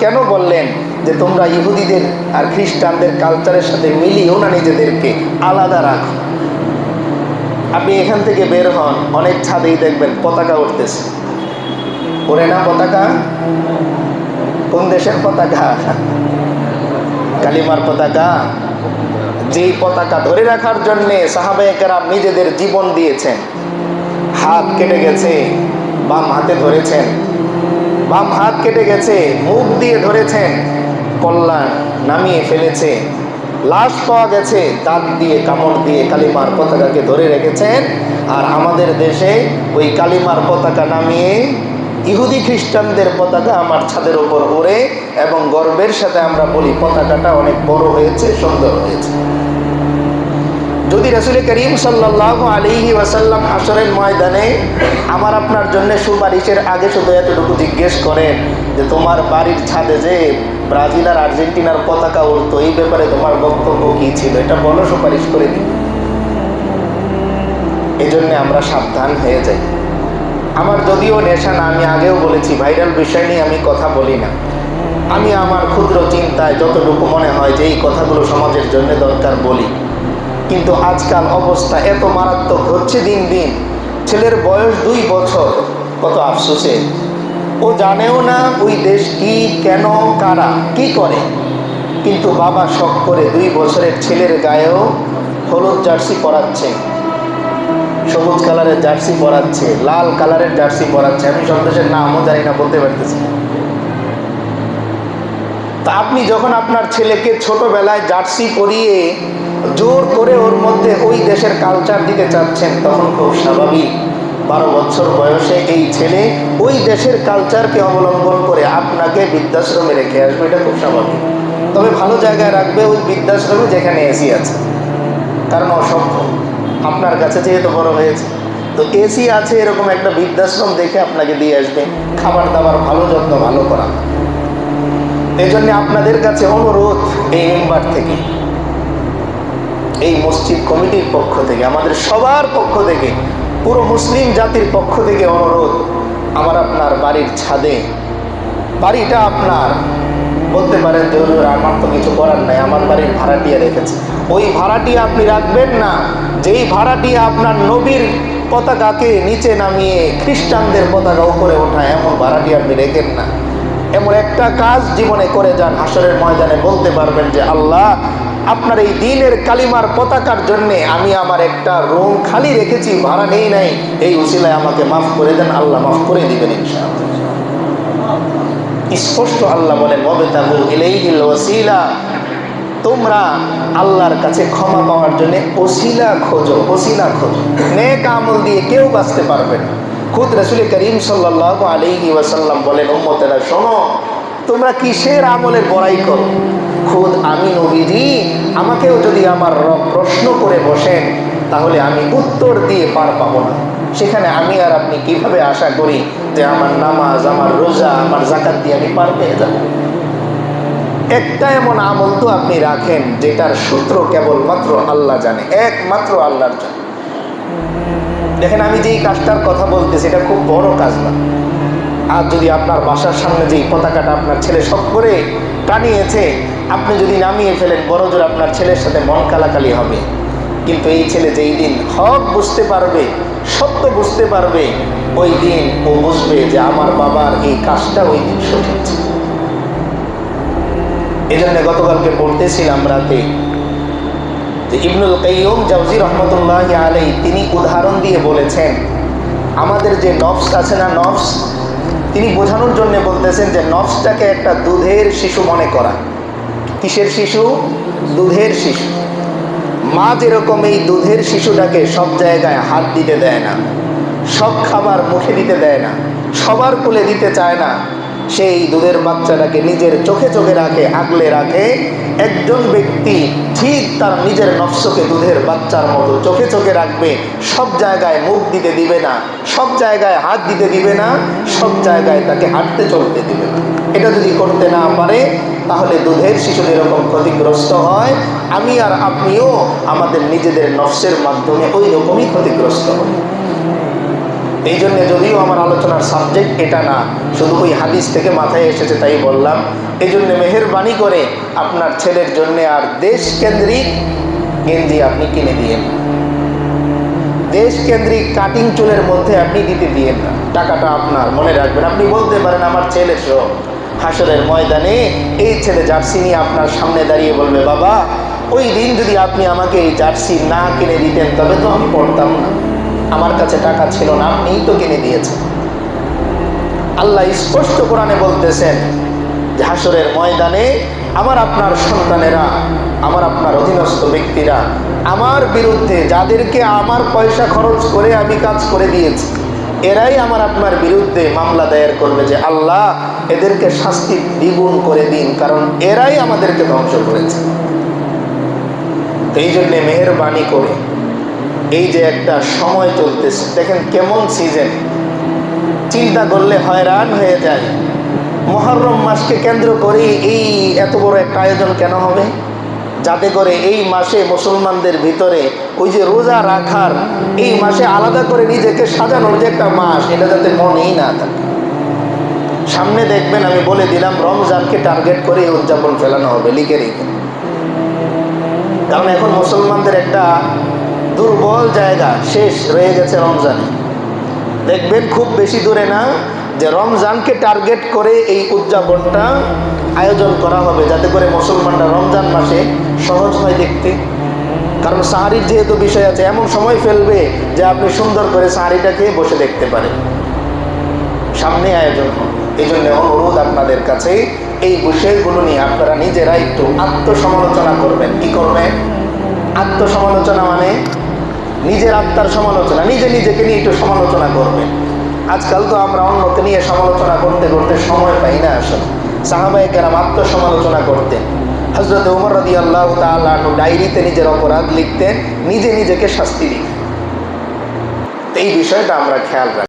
কেন বললেন যে তোমরা ইহুদিদের আর খ্রিস্টানদের কালচারের সাথে মিলিয়েও না নিজেদেরকে, আলাদা রাখো। আপনি এখান থেকে বের হন, অনেক ছাদেই দেখবেন পতাকা উঠতেছে। ওরে না পতাকা? কোন দেশের পতাকা? কালিমার পতাকা। যেই পতাকা ধরে রাখার জন্যে সাহাবায়ে কেরাম নিজেদের জীবন দিয়েছেন। হাত কেটে গেছে, বাম হাতে ধরেছেন, বাম হাত কেটে গেছে, মুখ দিয়ে ধরেছেন, কল্লা নামিয়ে ফেলেছে, লাশ পাওয়া গেছে, দাঁত দিয়ে কামড় দিয়ে কালিমার পতাকাকে ধরে রেখেছেন। আর আমাদের দেশে ওই কালিমার পতাকা নামিয়ে ইহুদি খ্রিস্টানদের পতাকা আমার ছাদের উপর ওড়ে, এবং গর্বের সাথে আমরা বলি পতাকাটা অনেক বড় হয়েছে, সুন্দর হয়েছে। যদি রাসূল করিম সাল্লাল্লাহু আলাইহি ওয়াসাল্লাম হাশরের ময়দানে আমার আপনার জন্য সুপারিশের আগে শুধু এতটুকু জিজ্ঞেস করেন যে তোমার বাড়ির ছাদে যে ব্রাজিল আর আর্জেন্টিনার পতাকা উড়তো, এই ব্যাপারে তোমার বক্তব্য কি ছিল, এটা বলো, সুপারিশ করে দিই। এই জন্য আমরা সাবধান হয়ে যাই। আমার যদিও নেশা না, আমি আগেও বলেছি, ভাইরাল বিষয় নিয়ে আমি কথা বলি না। আমি আমার ক্ষুদ্র চিন্তায় যতটুকু মনে হয় যে এই কথাগুলো সমাজের জন্য দরকার বলি। কিন্তু আজকাল অবস্থা এত মারাত্মক হচ্ছে দিন দিন। ছেলের বয়স 2 বছর, কত আফসোসে, ও জানেও না ওই দেশ কি, কেন, কারা, কি করে, কিন্তু বাবা শখ করে 2 বছরের ছেলের গায়েও হলুদ জার্সি পরাচ্ছে, সবুজ কালারের জার্সি পরাচ্ছে, লাল কালারের জার্সি পরাচ্ছে। আমি সব দেশের নামও জানি না, বলতে পারতেছি। তা আপনি যখন আপনার ছেলেকে ছোটবেলায় জার্সি পরিয়ে জোর করে ওর মধ্যে ওই দেশের কালচার দিতে চাচ্ছেন, তখন খুব স্বাভাবিক 12 বছর বয়সে এই ছেলে ওই দেশের কালচারকে অবলম্বন করে আপনাকে বৃদ্ধাশ্রমে রেখে আসবে, এটা খুব স্বাভাবিক। তবে ভালো জায়গায় রাখবে, ওই বৃদ্ধাশ্রমে যেখানে এসি আছে, কারণ অসভ্য আপনার কাছে যেহেতু বড় হয়েছে। তো এসি আছে এরকম একটা বৃদ্ধাশ্রম দেখে আপনাকে দিয়ে আসবে, খাবার দাবার ভালো, যত্ন ভালো করা। এই জন্য আপনাদের কাছে অনুরোধ, এই মেম্বার থেকে, এই মসজিদ কমিটির পক্ষ থেকে, আমাদের সবার পক্ষ থেকে, পুরো মুসলিম জাতির পক্ষ থেকে অনুরোধ, আমার আপনার বাড়ির ছাদে, বাড়িটা আপনার, বলতে পারেন যে হুজুর আমার তো কিছু করার নাই, আমার বাড়ির ভাড়াটিয়া রেখেছে, ওই ভাড়াটিয়া আপনি রাখবেন না। যেই ভাড়াটিয়া আপনার নবীর পতাকাকে নিচে নামিয়ে খ্রিস্টানদের পতাকা উপরে ওঠায়, এমন ভাড়াটিয়া আপনি রেখেন না। এমন একটা কাজ জীবনে করে যান, হাশরের ময়দানে বলতে পারবেন যে আল্লাহ, আপনার এই দ্বীনের কালিমার পতাকার জন্যে আমি আমার একটা রুম খালি রেখেছি, ভাড়া নেই নাই, এই উসিলায় আমাকে মাফ করে দেন। আল্লাহ মাফ করে দিবেন ইনশাআল্লাহ। স্পষ্ট আল্লাহ বলেন, ওয়াবতাগু ইলাইহিল ওয়াসিলা, তোমরা আল্লাহর কাছে ক্ষমা পাওয়ার জন্য ওসিলা খোঁজো, ওসিলা খোঁজো। নেক আমল দিয়ে কেউ বাঁচতে পারবে না। খুদ রাসূল করিম সাল্লাল্লাহু আলাইহি ওয়াসাল্লাম বলেন, উম্মতেরা শোনো, তোমরা কিসের আমলের বড়াই করো? খুদ আমি নবীজি, আমাকেও যদি আমার রব প্রশ্ন করে বসেন, তাহলে আমি উত্তর দিয়ে পার পাবো না। সেখানে আমি আর আপনি কিভাবে আশা করি যে আমার নামাজ, আমার রোজা, আমার যাকাত দিয়ে আমি পার পেয়ে যাব? একটা এমন আমল তো আপনি রাখেন যেটার সূত্র কেবলমাত্র আল্লাহ জানে, একমাত্র আল্লাহর জানে। দেখেন, আমি যেই কাজটার কথা বলতেছি এটা খুব বড় কাজ না। আর যদি আপনার বাসার সামনে যেই পতাকাটা আপনার ছেলে শখ করে টানিয়েছে, আপনি যদি নামিয়ে ফেলেন, বড় জোর আপনার ছেলের সাথে মন কালাকালি হবে। কিন্তু এই ছেলে যেই দিন হক বুঝতে পারবে, সত্য বুঝতে পারবে, ওই দিন ও বুঝবে যে আমার বাবার এই কাজটা ওই দিন সঠিক ছিল। এই জন্য গতকালকে পড়তেছিলাম রাতে যে ইবনুল কাইয়্যুম জাওজি রহমতুল্লাহি আলাইহি তিনি উদাহরণ দিয়ে বলেছেন, আমাদের যে নফস আছে না, নফস, তিনি বোঝানোর জন্য বলতেছেন যে নফসটাকে একটা দুধের শিশু মনে করা। কিসের শিশু? দুধের শিশু। মা যেরকম এই দুধের শিশুটাকে সব জায়গায় হাত দিতে দেয় না, সব খাবার মুখে দিতে দেয় না, সবার কোলে দিতে চায় না, সেই দুধের বাচ্চাটাকে নিজের চোখে চোখে রাখে, আগলে রাখে। একজন ব্যক্তি ঠিক তার নিজের নফসকে দুধের বাচ্চার মতো চোখে চোখে রাখবে, সব জায়গায় মুখ দিতে দিবে না, সব জায়গায় হাত দিতে দিবে না, সব জায়গায় তাকে হাঁটতে চলতে দিবে না। এটা যদি করতে না পারে, তাহলে দুধের শিশু যেরকম ক্ষতিগ্রস্ত হয়, আমি আর আপনিও আমাদের নিজেদের নফসের মাধ্যমে ওই রকমই ক্ষতিগ্রস্ত হই। এই জন্য যদিও আমার আলোচনার সাবজেক্ট এটা না, শুধু ওই হাদিস থেকে মাথায় এসেছে তাই বললাম। এই জন্য মেহেরবানি করে আপনার ছেলের জন্য আর দেশকেন্দ্রিক গেঞ্জি আপনি কিনে দিয়েন, দেশকেন্দ্রিক কাটিং চুলের মধ্যে আপনি দিতে দিয়েন না। টাকাটা আপনার, মনে রাখবেন। আপনি বলতে পারেন আমার ছেলে সব, হাসরের ময়দানে এই ছেলে জার্সি নিয়ে আপনার সামনে দাঁড়িয়ে বলবে, বাবা ওই দিন যদি আপনি আমাকে এই জার্সি না কিনে দিতেন তবে তো আমি পড়তাম না, আমার কাছে টাকা ছিল না, আপনিই তো কিনে দিয়েছেন। আল্লাহ স্পষ্ট কোরআনে বলতেছেন যে হাসরের ময়দানে আমার আপনার সন্তানেরা, আমার আপনার অধীনস্থ ব্যক্তিরা আমার বিরুদ্ধে, যাদেরকে আমার পয়সা খরচ করে আমি কাজ করে দিয়েছি, এরাই আমার আপনার বিরুদ্ধে মামলা দায়ের করবে যে আল্লাহ এদেরকে শাস্তি দ্বিগুণ করে দিন, কারণ এরাই আমাদেরকে ধ্বংস করেছে। এই জন্যে মেহেরবানি করে এই যে একটা সময় চলতেছে, দেখেন কেমন সিজন, চিন্তা করলে হয়রান হয়ে যায়। মুহররম মাসকে কেন্দ্র করে এই এত বড় একটা আয়োজন কেন হবে? যাতে করে এই মাসে মুসলমানদের ভিতরে ওই যে রোজা রাখার, এই মাসে আলাদা করে নিজেকে সাজানোর যে একটা মাস, এটা যাতে মনেই না থাকে। সামনে দেখবেন, আমি বলে দিলাম, রমজানকে টার্গেট করে উদযাপন ফেলানো হবে, লিখে রেখে। কারণ এখন মুসলমানদের একটা দুর্বল জায়গা শেষ রয়ে গেছে রমজানে। দেখবেন খুব বেশি দূরে না যে রমজানকে টার্গেট করে এই উদযাপনটা আয়োজন করা হবে, যাতে করে মুসলমানরা রমজান মাসে সহজ হয় দেখতে। কারণ সাহারির যেহেতু বিষয় আছে, এমন সময় ফেলবে যে আপনি সুন্দর করে সাহারিটা খেয়ে বসে দেখতে পারেন। সামনে আয়োজন হবে। এই জন্য অনুরোধ আপনাদের কাছে, এই বিষয়গুলো নিয়ে আপনারা নিজেরা একটু আত্মসমালোচনা করবেন। কি করবেন? আত্মসমালোচনা মানে নিজের আত্মার সমালোচনা, নিজে নিজেকে নিয়ে একটু সমালোচনা করবেন। আজকাল তো আমরা অন্যকে নিয়ে সমালোচনা করতে করতে সময় পাই না। আসলে সাহাবায়ে কেরাম আত্মসমালোচনা করতেন। হযরত ওমর রাদিয়াল্লাহু তাআলা আনহু ডায়েরিতে নিজের অপরাধ লিখতেন, নিজে নিজেকে শাস্তি দিতেন। এই বিষয়টা আমরা খেয়াল রাখি।